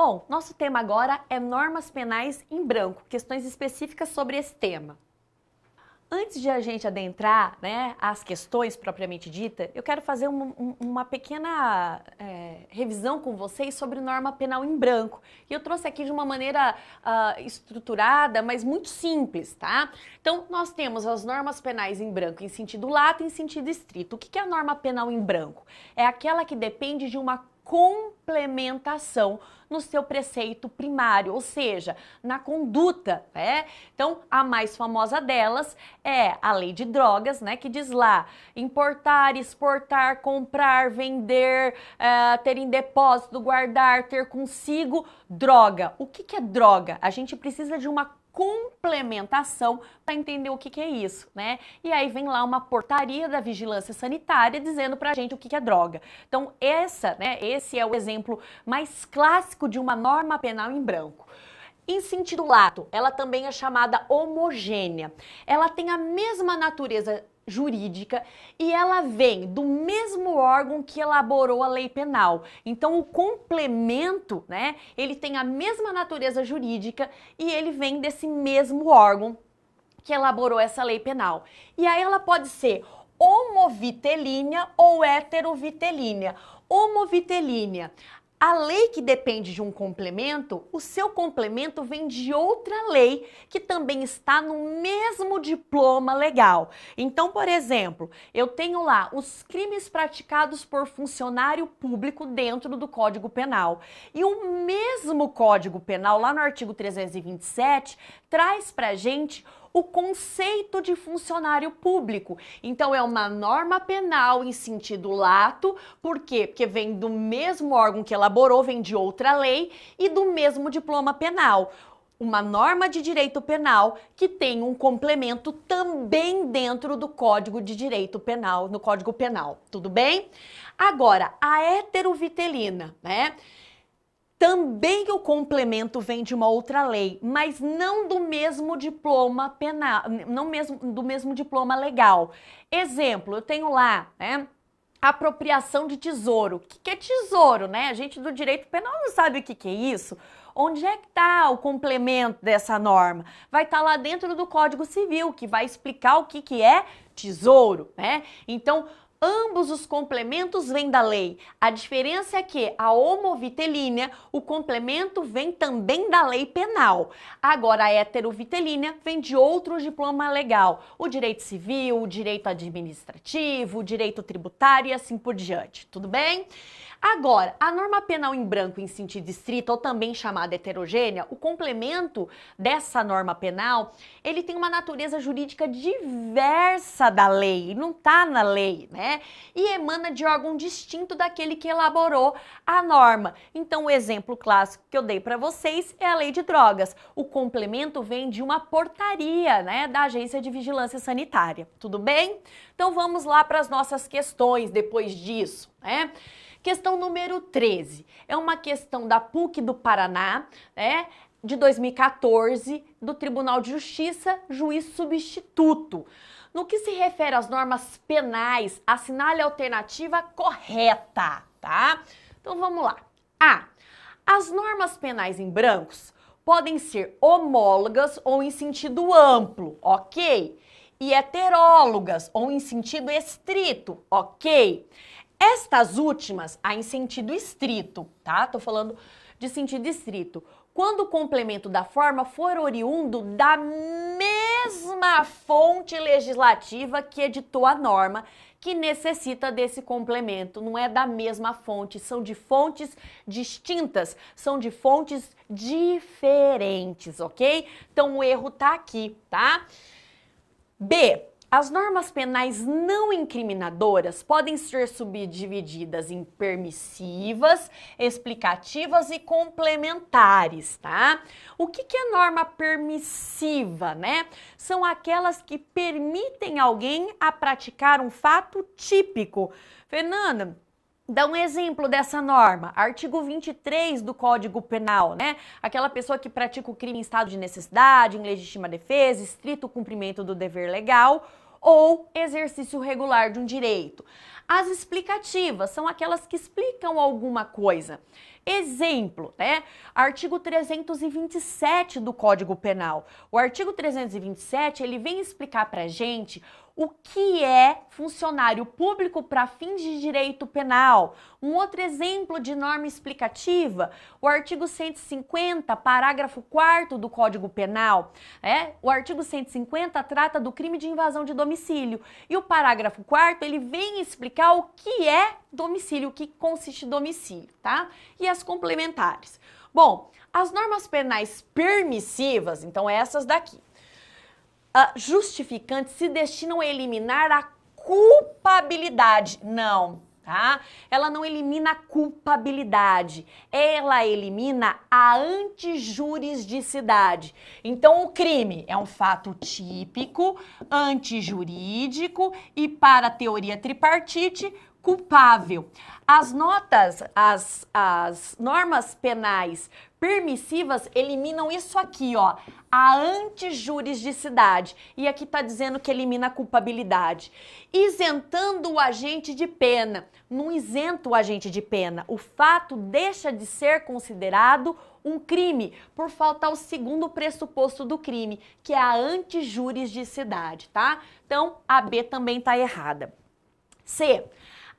Bom, nosso tema agora é normas penais em branco, questões específicas sobre esse tema. Antes de a gente adentrar, as questões propriamente dita, eu quero fazer uma pequena revisão com vocês sobre norma penal em branco. E eu trouxe aqui de uma maneira estruturada, mas muito simples, tá? Então, nós temos as normas penais em branco em sentido lato e em sentido estrito. O que é a norma penal em branco? É aquela que depende de uma complementação no seu preceito primário, ou seja, na conduta, né? Então, a mais famosa delas é a lei de drogas, que diz lá, importar, exportar, comprar, vender, ter em depósito, guardar, ter consigo droga. O que é droga? A gente precisa de uma complementação para entender o que é isso, E aí vem lá uma portaria da Vigilância Sanitária dizendo pra gente o que é droga. Então, esse é o exemplo mais clássico de uma norma penal em branco. Em sentido lato, ela também é chamada homogênea. Ela tem a mesma natureza jurídica e ela vem do mesmo órgão que elaborou a lei penal. Então, o complemento, ele tem a mesma natureza jurídica e ele vem desse mesmo órgão que elaborou essa lei penal. E aí ela pode ser homovitelínea ou heterovitelínea. Homovitelínea. A lei que depende de um complemento, o seu complemento vem de outra lei que também está no mesmo diploma legal. Então, por exemplo, eu tenho lá os crimes praticados por funcionário público dentro do Código Penal. E o mesmo Código Penal, lá no artigo 327, traz pra gente o conceito de funcionário público. Então, é uma norma penal em sentido lato, por quê? Porque vem do mesmo órgão que elaborou, vem de outra lei e do mesmo diploma penal. Uma norma de direito penal que tem um complemento também dentro do Código de Direito Penal, no Código Penal, tudo bem? Agora, a heterovitelina, também o complemento vem de uma outra lei, mas não do mesmo diploma penal, não do mesmo diploma legal. Exemplo, eu tenho lá, apropriação de tesouro. O que é tesouro, A gente do direito penal não sabe o que é isso. Onde é que está o complemento dessa norma? Vai estar lá dentro do Código Civil, que vai explicar o que é tesouro, Então, ambos os complementos vêm da lei. A diferença é que a homovitelínea, o complemento vem também da lei penal. Agora, a heterovitelínea vem de outro diploma legal. O direito civil, o direito administrativo, o direito tributário e assim por diante. Tudo bem? Agora, a norma penal em branco em sentido estrito, ou também chamada heterogênea, o complemento dessa norma penal, ele tem uma natureza jurídica diversa da lei, não está na lei, E emana de órgão distinto daquele que elaborou a norma. Então, o exemplo clássico que eu dei para vocês é a lei de drogas. O complemento vem de uma portaria, da Agência de Vigilância Sanitária. Tudo bem? Então, vamos lá para as nossas questões depois disso, Questão número 13, é uma questão da PUC do Paraná, de 2014, do Tribunal de Justiça, juiz substituto. No que se refere às normas penais, assinale a alternativa correta, tá? Então vamos lá. A. As normas penais em brancos podem ser homólogas ou em sentido amplo, ok? E heterólogas ou em sentido estrito, ok? Estas últimas, em sentido estrito, tá? Tô falando de sentido estrito. Quando o complemento da forma for oriundo da mesma fonte legislativa que editou a norma, que necessita desse complemento. Não é da mesma fonte, são de fontes distintas, são de fontes diferentes, ok? Então o erro tá aqui, tá? B. As normas penais não incriminadoras podem ser subdivididas em permissivas, explicativas e complementares, tá? O que é norma permissiva, São aquelas que permitem alguém a praticar um fato típico. Fernanda, dá um exemplo dessa norma, artigo 23 do Código Penal, Aquela pessoa que pratica o crime em estado de necessidade, em legítima defesa, estrito cumprimento do dever legal, ou exercício regular de um direito. As explicativas são aquelas que explicam alguma coisa. Exemplo, né? Artigo 327 do Código Penal. O artigo 327, ele vem explicar pra gente o que é funcionário público para fins de direito penal. Um outro exemplo de norma explicativa, o artigo 150, parágrafo 4º do Código Penal. O artigo 150 trata do crime de invasão de domicílio. E o parágrafo 4º, ele vem explicar o que é domicílio, o que consiste domicílio, tá? E as complementares. Bom, as normas penais permissivas, então essas daqui. Justificantes se destinam a eliminar a culpabilidade. Não, tá? Ela não elimina a culpabilidade, ela elimina a antijuridicidade. Então, o crime é um fato típico, antijurídico e, para a teoria tripartite, culpável. As normas penais permissivas eliminam isso aqui, ó, a antijuridicidade. E aqui tá dizendo que elimina a culpabilidade. Isentando o agente de pena. Não isenta o agente de pena. O fato deixa de ser considerado um crime por faltar o segundo pressuposto do crime, que é a antijuridicidade, tá? Então, a B também tá errada. C.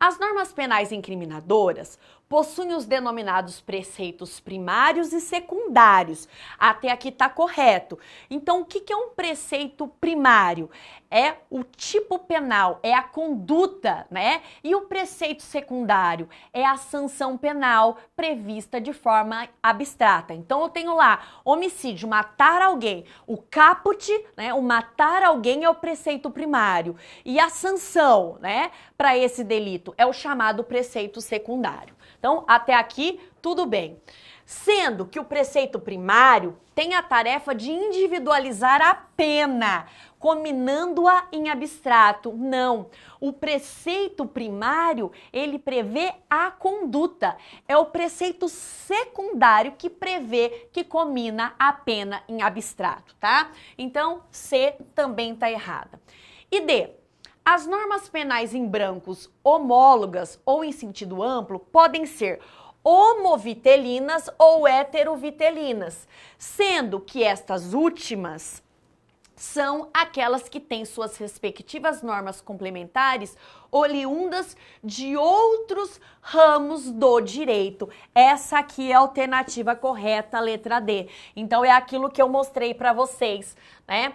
As normas penais incriminadoras possuem os denominados preceitos primários e secundários. Até aqui está correto. Então, o que é um preceito primário? É o tipo penal, é a conduta, né? E o preceito secundário é a sanção penal prevista de forma abstrata. Então, eu tenho lá homicídio, matar alguém. O caput, né? O matar alguém é o preceito primário. E a sanção, né? Para esse delito é o chamado preceito secundário. Então, até aqui, tudo bem. Sendo que o preceito primário tem a tarefa de individualizar a pena, combinando-a em abstrato. Não. O preceito primário, ele prevê a conduta. É o preceito secundário que prevê, que combina a pena em abstrato, tá? Então, C também tá errada. E D. As normas penais em brancos homólogas ou em sentido amplo podem ser homovitelinas ou heterovitelinas, sendo que estas últimas são aquelas que têm suas respectivas normas complementares oriundas de outros ramos do direito. Essa aqui é a alternativa correta, a letra D. Então, é aquilo que eu mostrei para vocês, né?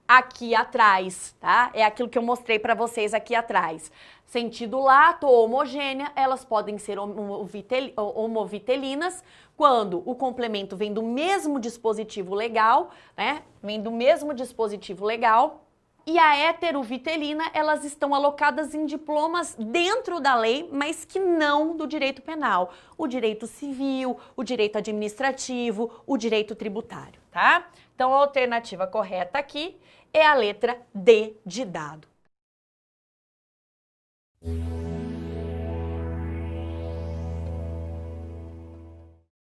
Aqui atrás, tá? É aquilo que eu mostrei para vocês aqui atrás. Sentido lato ou homogênea, elas podem ser homovitelinas quando o complemento vem do mesmo dispositivo legal, né? Vem do mesmo dispositivo legal. E a heterovitelina, elas estão alocadas em diplomas dentro da lei, mas que não do direito penal. O direito civil, o direito administrativo, o direito tributário, tá? Então, a alternativa correta aqui é a letra D de dado.